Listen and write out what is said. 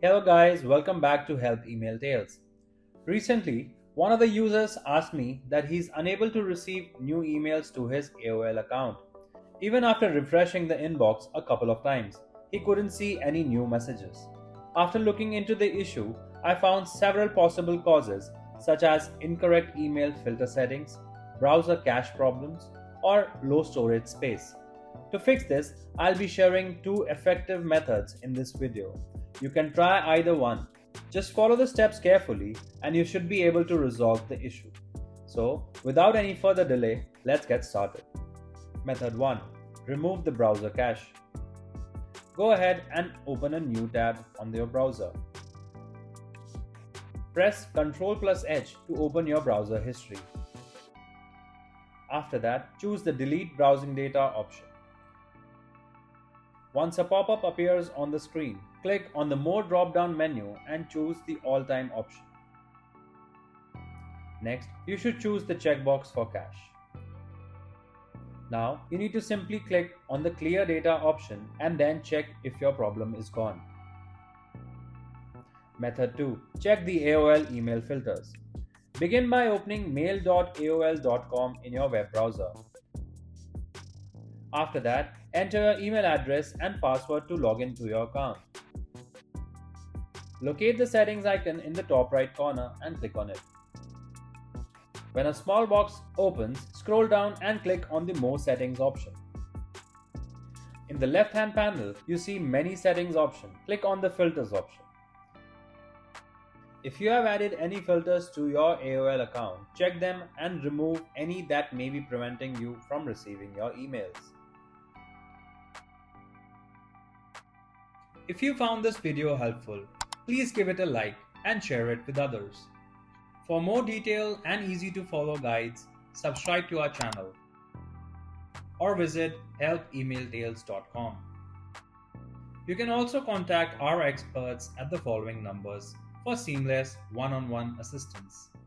Hello guys, welcome back to Help Email Tales. Recently, one of the users asked me that he's unable to receive new emails to his AOL account. Even after refreshing the inbox a couple of times, he couldn't see any new messages. After looking into the issue, I found several possible causes such as incorrect email filter settings, browser cache problems, or low storage space. To fix this, I'll be sharing two effective methods in this video. You can try either one. Just follow the steps carefully and you should be able to resolve the issue. So, without any further delay, let's get started. Method 1. Remove the browser cache. Go ahead and open a new tab on your browser. Press Ctrl+H to open your browser history. After that, choose the Delete Browsing Data option. Once a pop-up appears on the screen, click on the More drop-down menu and choose the All-Time option. Next, you should choose the checkbox for cache. Now, you need to simply click on the Clear Data option and then check if your problem is gone. Method 2. Check the AOL email filters. Begin by opening mail.aol.com in your web browser. After that, enter your email address and password to log into your account. Locate the settings icon in the top right corner and click on it. When a small box opens, scroll down and click on the More Settings option. In the left-hand panel, you see many settings options. Click on the Filters option. If you have added any filters to your AOL account, check them and remove any that may be preventing you from receiving your emails. If you found this video helpful, please give it a like and share it with others. For more detailed and easy to follow guides, subscribe to our channel or visit helpemailtales.com. You can also contact our experts at the following numbers for seamless one-on-one assistance.